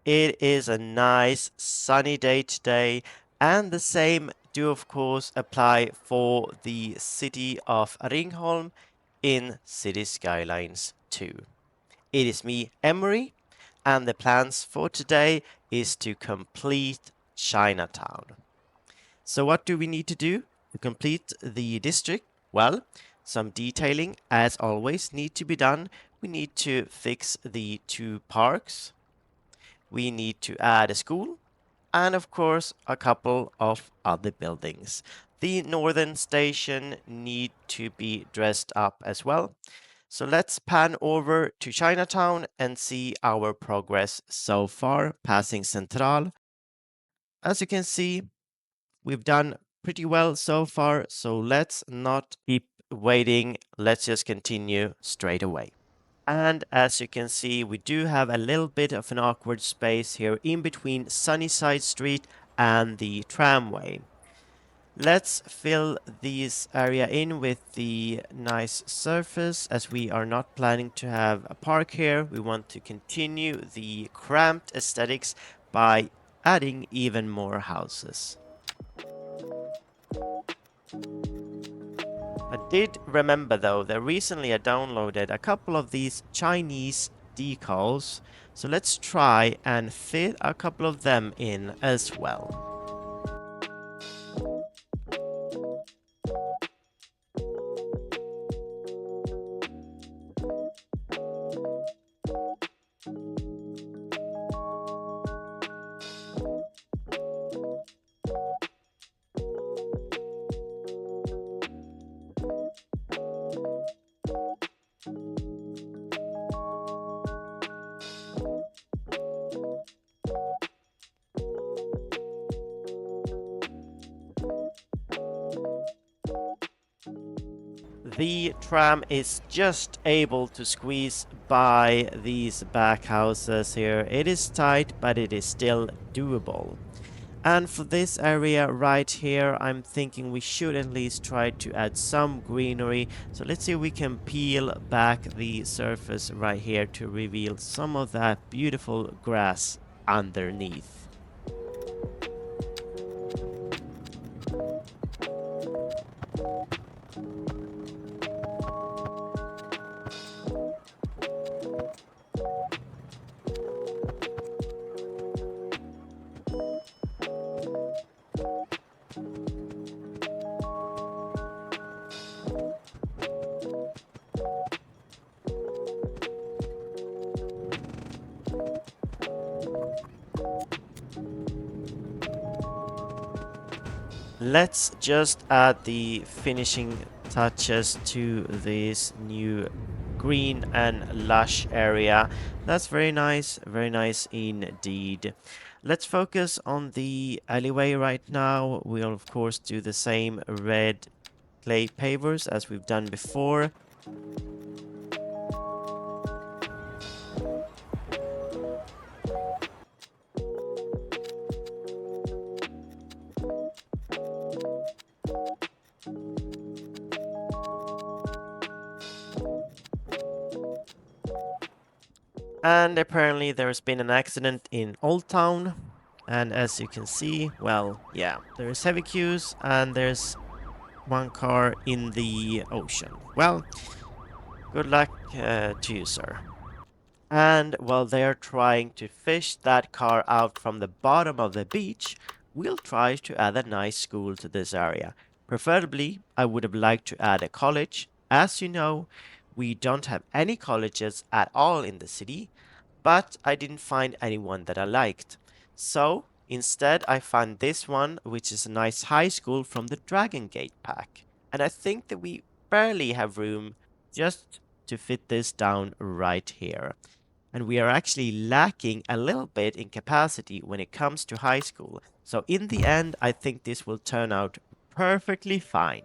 It is a nice sunny day today, and the same do of course apply for the city of Ringholm in City Skylines 2. It is me, Emery, and the plans for today is to complete Chinatown. So what do we need to do to complete the district? Well, some detailing, as always, need to be done. We need to fix the 2 parks. We need to add a school, and of course a couple of other buildings. The northern station need to be dressed up as well. So let's pan over to Chinatown and see our progress so far, passing Central. As you can see, we've done pretty well so far, so let's not keep waiting. Let's just continue straight away. And as you can see, we do have a little bit of an awkward space here in between Sunnyside Street and the tramway. Let's fill this area in with the nice surface, as we are not planning to have a park here. We want to continue the cramped aesthetics by adding even more houses. I did remember though that recently I downloaded a couple of these Chinese decals, so let's try and fit a couple of them in as well. The tram is just able to squeeze by these back houses here. It is tight, but it is still doable. And for this area right here, I'm thinking we should at least try to add some greenery. So let's see if we can peel back the surface right here to reveal some of that beautiful grass underneath. Let's just add the finishing touches to this new green and lush area. That's very nice indeed. Let's focus on the alleyway right now. We'll of course do the same red clay pavers as we've done before. And apparently there's been an accident in Old Town, and as you can see, well, yeah, there's heavy queues and there's one car in the ocean. Well, good luck to you, sir. And while they're trying to fish that car out from the bottom of the beach, we'll try to add a nice school to this area. Preferably, I would have liked to add a college. As you know, we don't have any colleges at all in the city, but I didn't find anyone that I liked. So instead I found this one, which is a nice high school from the Dragon Gate pack. And I think that we barely have room just to fit this down right here. And we are actually lacking a little bit in capacity when it comes to high school. So in the end, I think this will turn out perfectly fine.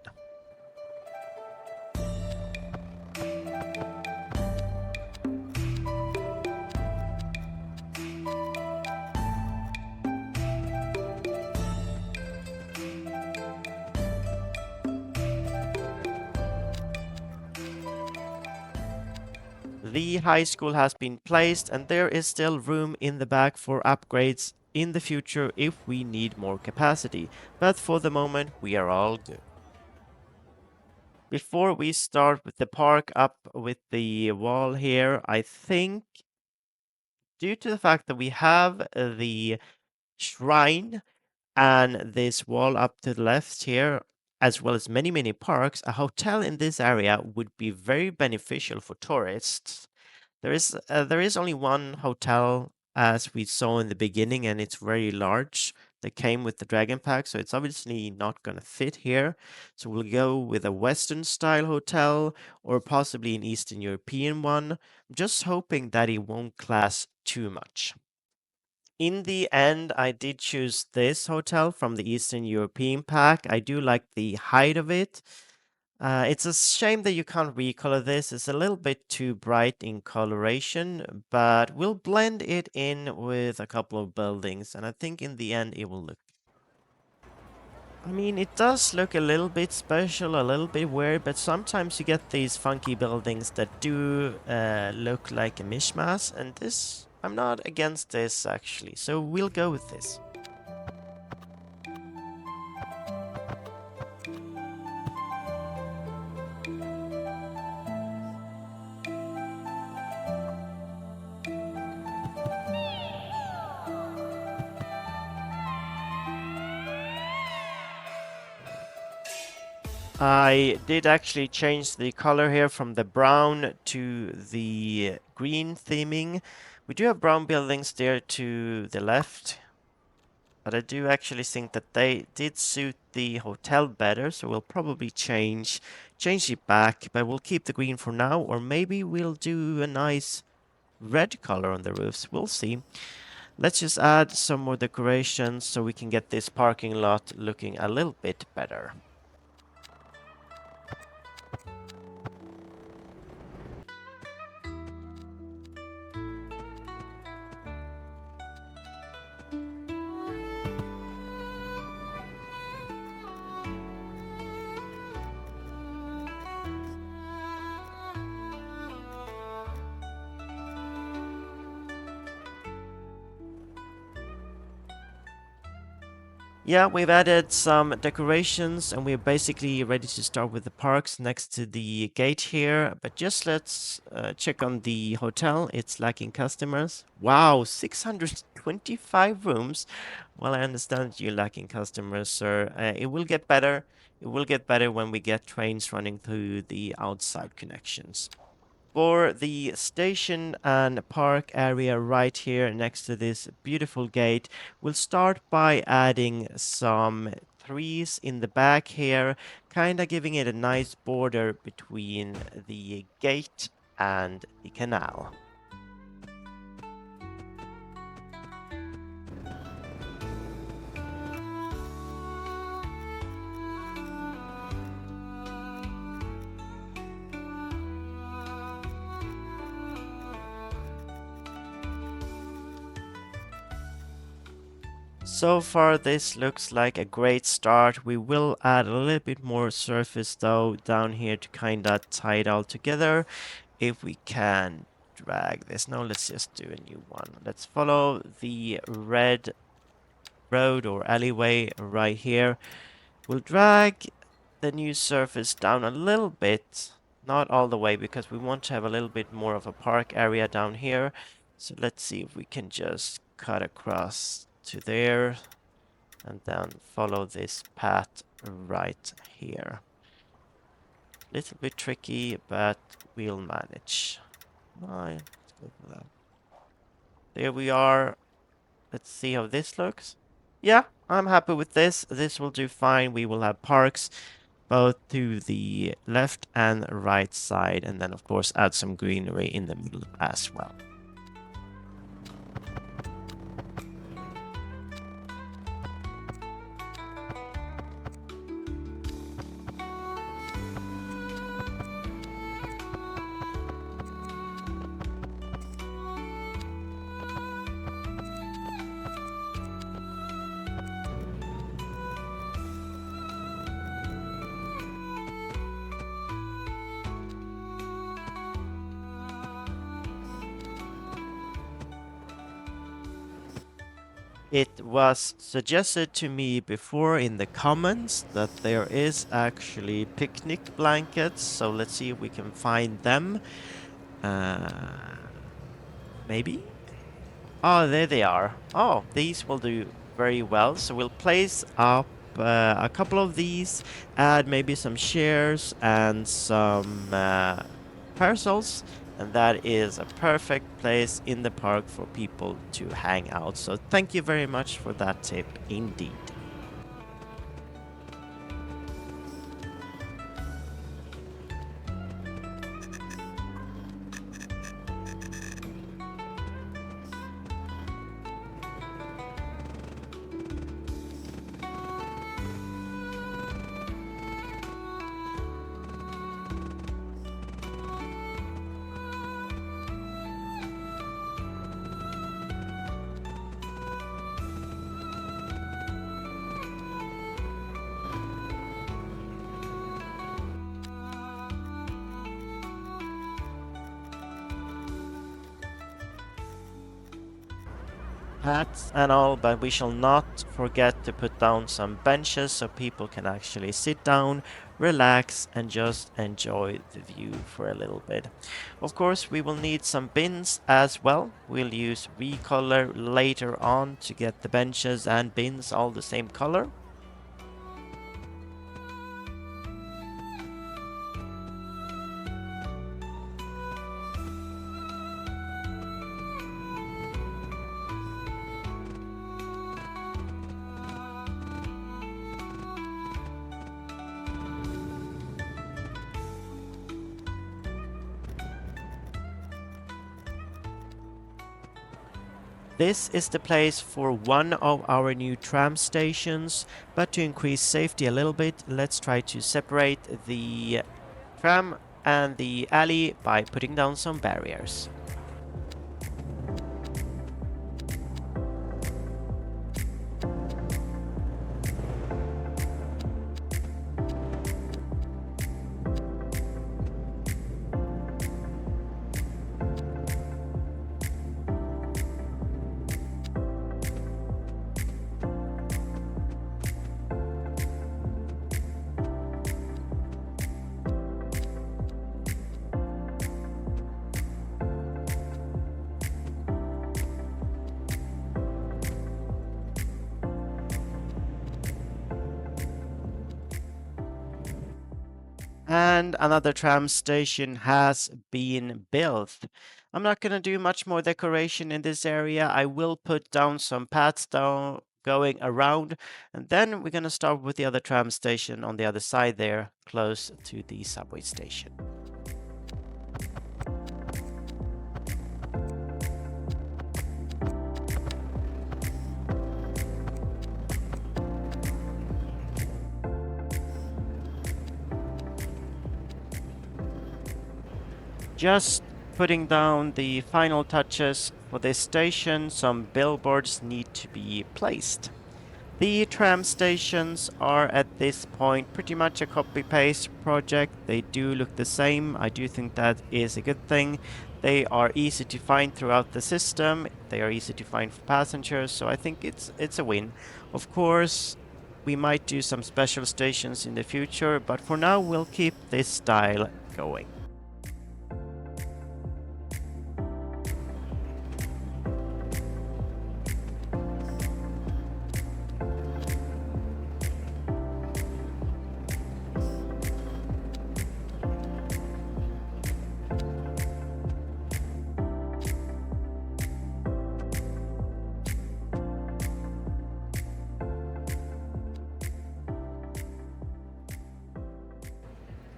The high school has been placed, and there is still room in the back for upgrades in the future if we need more capacity. But for the moment, we are all good. Before we start with the park up with the wall here, I think due to the fact that we have the shrine and this wall up to the left here, as well as many, many parks, a hotel in this area would be very beneficial for tourists. There is only one hotel as we saw in the beginning, and it's very large. That came with the Dragon Pack, so it's obviously not going to fit here. So we'll go with a Western style hotel or possibly an Eastern European one. I'm just hoping that it won't clash too much. In the end, I did choose this hotel from the Eastern European pack. I do like the height of it. It's a shame that you can't recolor this. It's a little bit too bright in coloration, but we'll blend it in with a couple of buildings, and I think in the end it will look. I mean, it does look a little bit special, a little bit weird, but sometimes you get these funky buildings that do look like a mishmash, and this, I'm not against this actually, so we'll go with this. I did actually change the color here from the brown to the green theming. We do have brown buildings there to the left, but I do actually think that they did suit the hotel better, so we'll probably change it back, but we'll keep the green for now, or maybe we'll do a nice red color on the roofs. We'll see. Let's just add some more decorations so we can get this parking lot looking a little bit better. Yeah, we've added some decorations and we're basically ready to start with the parks next to the gate here. But just let's check on the hotel. It's lacking customers. Wow, 625 rooms. Well, I understand you're lacking customers, sir. It will get better. It will get better when we get trains running through the outside connections. For the station and park area right here next to this beautiful gate, we'll start by adding some trees in the back here, kind of giving it a nice border between the gate and the canal. So far, this looks like a great start. We will add a little bit more surface though down here to kind of tie it all together. If we can drag this. No, let's just do a new one. Let's follow the red road or alleyway right here. We'll drag the new surface down a little bit. Not all the way because we want to have a little bit more of a park area down here. So let's see if we can just cut across to there and then follow this path right here. Little bit tricky, but we'll manage. Right, let's go for that. There we are. Let's see how this looks. Yeah, I'm happy with this. This will do fine. We will have parks both to the left and right side, and then of course add some greenery in the middle as well. It was suggested to me before in the comments that there is actually picnic blankets, so let's see if we can find them. Maybe? Oh, there they are. Oh, these will do very well. So we'll place up a couple of these, add maybe some chairs and some parasols, and that is a perfect place in the park for people to hang out. So thank you very much for that tip indeed. Hats and all, but we shall not forget to put down some benches so people can actually sit down, relax, and just enjoy the view for a little bit. Of course, we will need some bins as well. We'll use recolor later on to get the benches and bins all the same color. This is the place for one of our new tram stations, but to increase safety a little bit, let's try to separate the tram and the alley by putting down some barriers. And another tram station has been built. I'm not going to do much more decoration in this area. I will put down some paths down going around, and then we're going to start with the other tram station on the other side there, close to the subway station. Just putting down the final touches for this station, some billboards need to be placed. The tram stations are at this point pretty much a copy-paste project. They do look the same. I do think that is a good thing. They are easy to find throughout the system. They are easy to find for passengers, so I think it's a win. Of course, we might do some special stations in the future, but for now we'll keep this style going.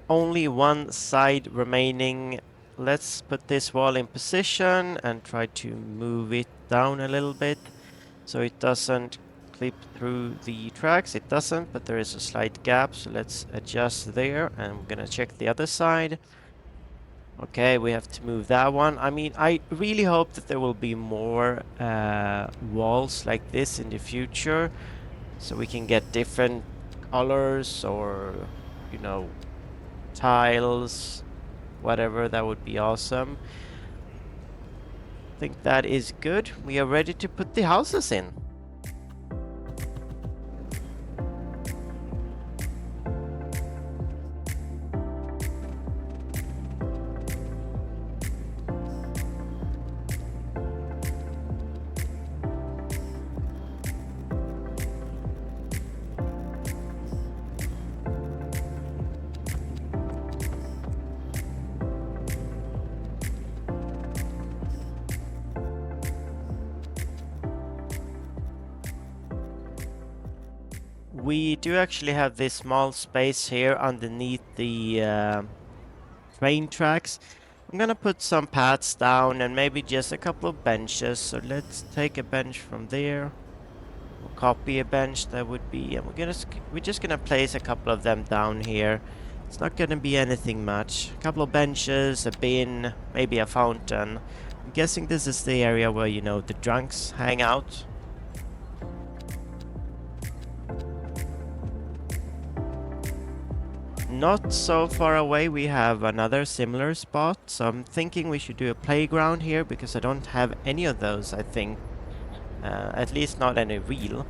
Only one side remaining. Let's put this wall in position and try to move it down a little bit so it doesn't clip through the tracks. It doesn't, but there is a slight gap, so let's adjust there, and we're gonna check the other side. Okay, we have to move that one. I mean, I really hope that there will be more walls like this in the future, so we can get different colors or, you know, tiles, whatever. That would be awesome. I think that is good. We are ready to put the houses in. We do actually have this small space here underneath the train tracks. I'm gonna put some paths down and maybe just a couple of benches. So let's take a bench from there. Or copy a bench, that would be, and we're just gonna place a couple of them down here. It's not gonna be anything much. A couple of benches, a bin, maybe a fountain. I'm guessing this is the area where, you know, the drunks hang out. Not so far away we have another similar spot, so I'm thinking we should do a playground here because I don't have any of those, I think. At least not any real.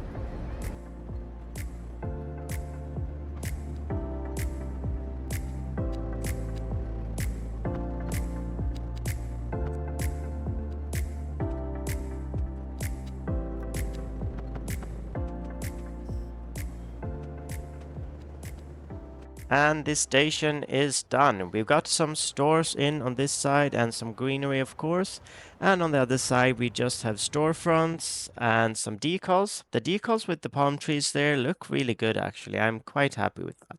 And this station is done. We've got some stores in on this side and some greenery, of course. And on the other side, we just have storefronts and some decals. The decals with the palm trees there look really good, actually. I'm quite happy with that.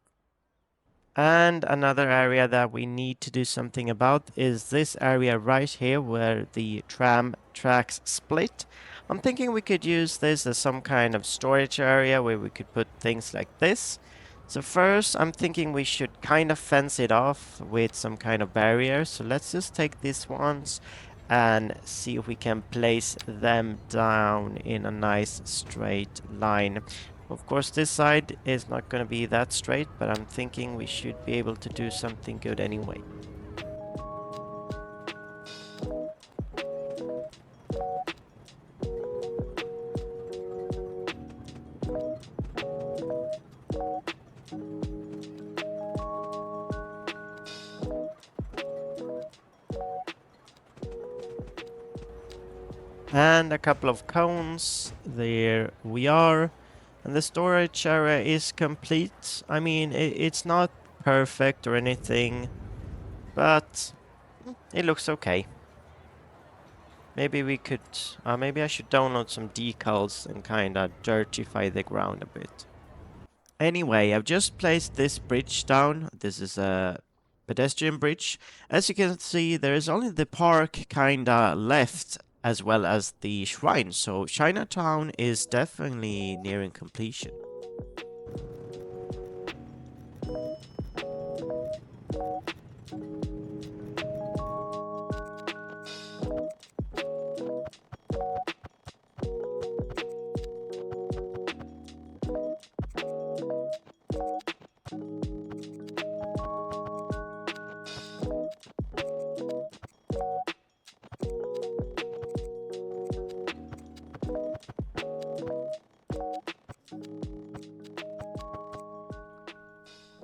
And another area that we need to do something about is this area right here where the tram tracks split. I'm thinking we could use this as some kind of storage area where we could put things like this. So first, I'm thinking we should kind of fence it off with some kind of barrier. So let's just take these ones and see if we can place them down in a nice straight line. Of course, this side is not going to be that straight, but I'm thinking we should be able to do something good anyway. And a couple of cones. There we are. And the storage area is complete. I mean, it's not perfect or anything, but it looks okay. Maybe we could, maybe I should download some decals and kind of dirtify the ground a bit. Anyway, I've just placed this bridge down. This is a pedestrian bridge. As you can see, there is only the park kinda left, as well as the shrine. So Chinatown is definitely nearing completion.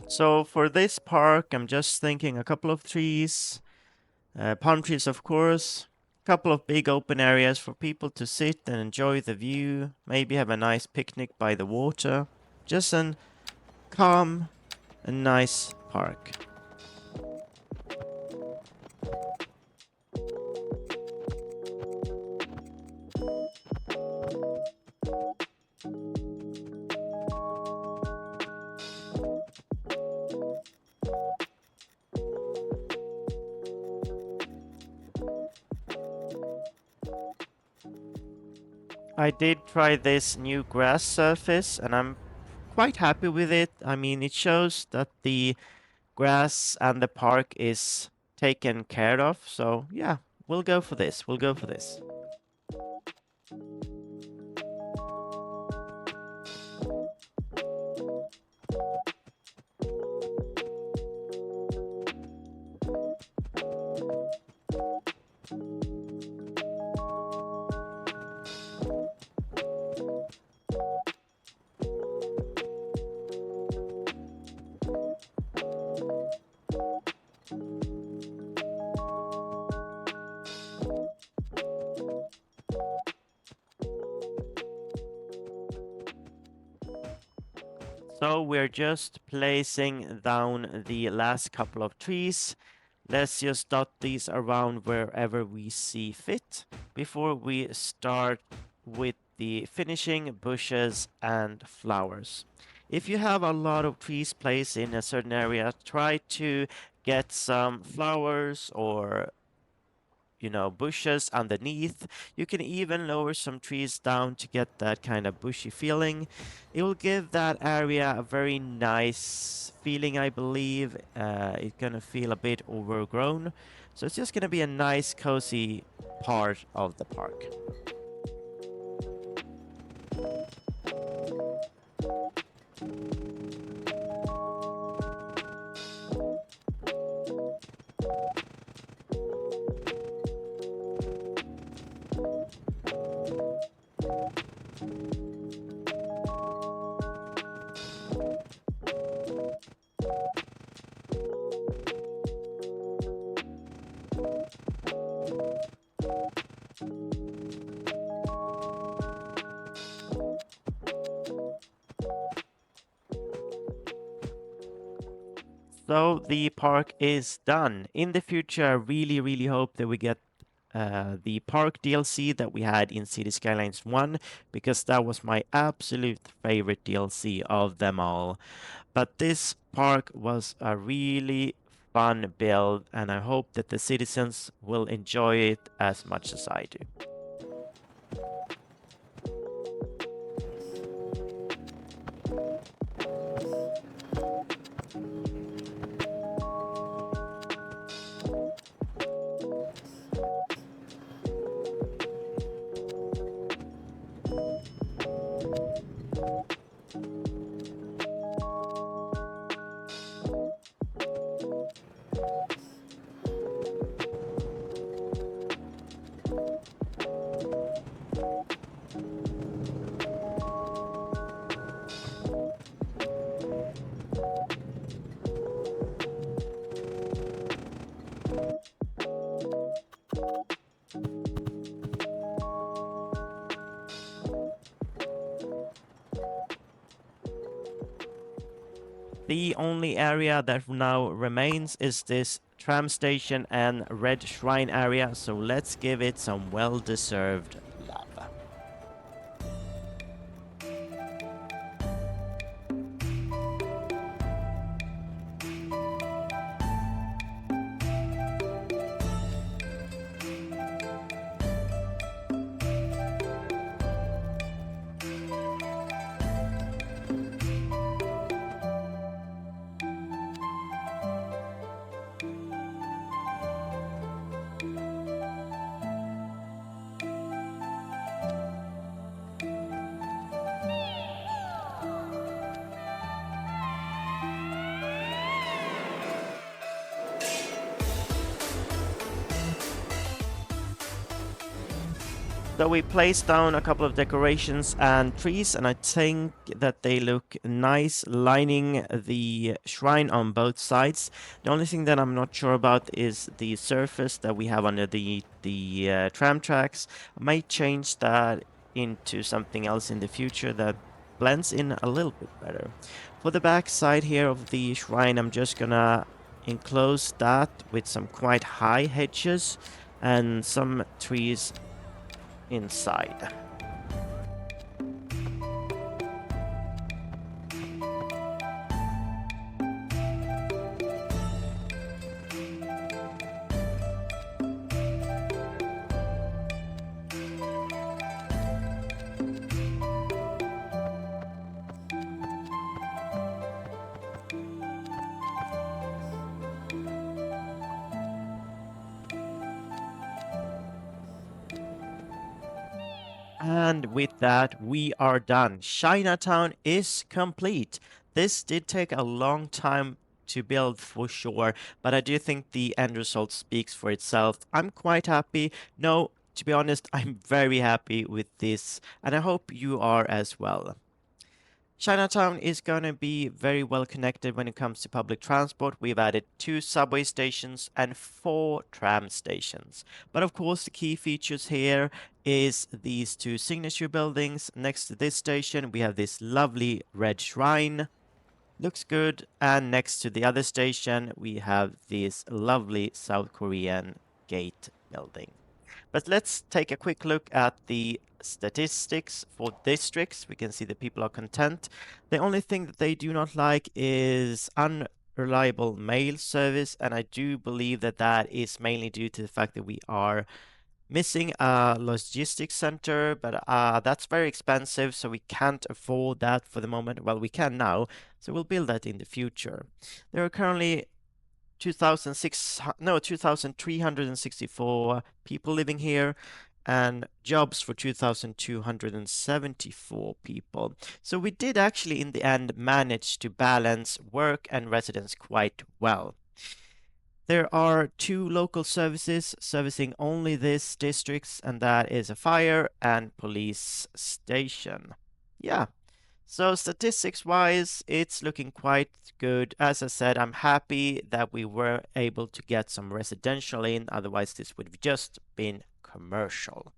So for this park, I'm just thinking a couple of trees, palm trees, of course, a couple of big open areas for people to sit and enjoy the view, maybe have a nice picnic by the water. Just an calm and nice park. I did try this new grass surface and I'm quite happy with it. I mean, it shows that the grass and the park is taken care of. So yeah, we'll go for this. We'll go for this. So we're just placing down the last couple of trees. Let's just dot these around wherever we see fit before we start with the finishing bushes and flowers. If you have a lot of trees placed in a certain area, try to get some flowers or bushes underneath. You can even lower some trees down to get that kind of bushy feeling. It will give that area a very nice feeling, I believe. It's gonna feel a bit overgrown. So it's just gonna be a nice, cozy part of the park. So the park is done. In the future, I really, really hope that we get the park DLC that we had in City Skylines 1, because that was my absolute favorite DLC of them all. But this park was a really fun build, and I hope that the citizens will enjoy it as much as I do. The only area that now remains is this tram station and red shrine area, so let's give it some well-deserved love. So we placed down a couple of decorations and trees, and I think that they look nice, lining the shrine on both sides. The only thing that I'm not sure about is the surface that we have under the tram tracks. I might change that into something else in the future that blends in a little bit better. For the back side here of the shrine, I'm just gonna enclose that with some quite high hedges and some trees inside. And with that, we are done. Chinatown is complete. This did take a long time to build for sure, but I do think the end result speaks for itself. I'm quite happy. No, to be honest, I'm very happy with this, and I hope you are as well. Chinatown is going to be very well connected when it comes to public transport. We've added 2 subway stations and 4 tram stations. But of course, the key features here is these 2 signature buildings. Next to this station, we have this lovely red shrine. Looks good. And next to the other station, we have this lovely South Korean gate building. But let's take a quick look at the statistics for districts. We can see that people are content. The only thing that they do not like is unreliable mail service, and I do believe that that is mainly due to the fact that we are missing a logistics center, but that's very expensive, so we can't afford that for the moment. Well, we can now, so we'll build that in the future. There are currently 2,364 people living here, and jobs for 2,274 people. So we did actually in the end manage to balance work and residence quite well. There are 2 local services servicing only these districts, and that is a fire and police station. Yeah. So statistics-wise, it's looking quite good. As I said, I'm happy that we were able to get some residential in, otherwise this would have just been commercial.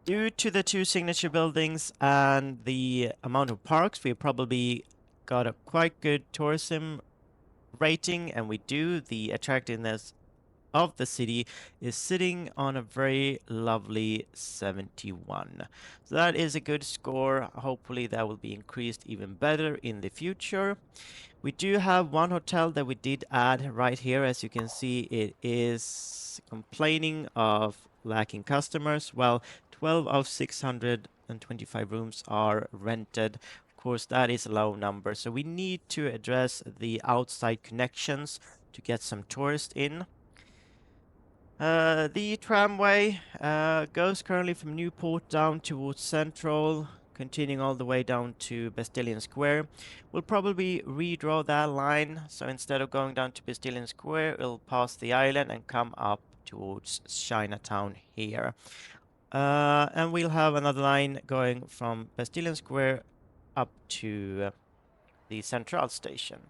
Due to the 2 signature buildings and the amount of parks, we probably got a quite good tourism rating, and we do. The attractiveness of the city is sitting on a very lovely 71. So that is a good score. Hopefully that will be increased even better in the future. We do have one hotel that we did add right here. As you can see, it is complaining of lacking customers. Well, 12 of 625 rooms are rented. Of course, that is a low number. So we need to address the outside connections to get some tourists in. The tramway goes currently from Newport down towards Central, continuing all the way down to Bastille Square. We'll probably redraw that line, so instead of going down to Bastille Square, it'll pass the island and come up towards Chinatown here. And we'll have another line going from Bastille Square up to the Central Station.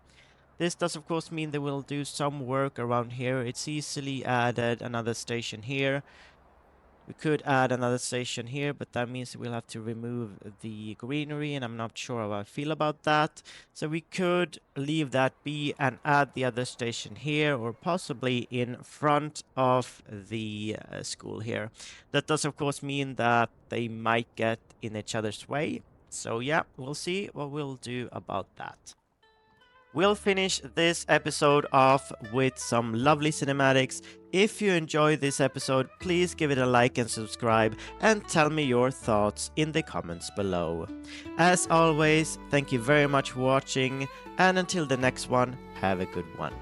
This does of course mean that we'll do some work around here. It's easily added another station here. We could add another station here, but that means we'll have to remove the greenery, and I'm not sure how I feel about that. So we could leave that be and add the other station here, or possibly in front of the school here. That does of course mean that they might get in each other's way. So yeah, we'll see what we'll do about that. We'll finish this episode off with some lovely cinematics. If you enjoyed this episode, please give it a like and subscribe, and tell me your thoughts in the comments below. As always, thank you very much for watching, and until the next one, have a good one.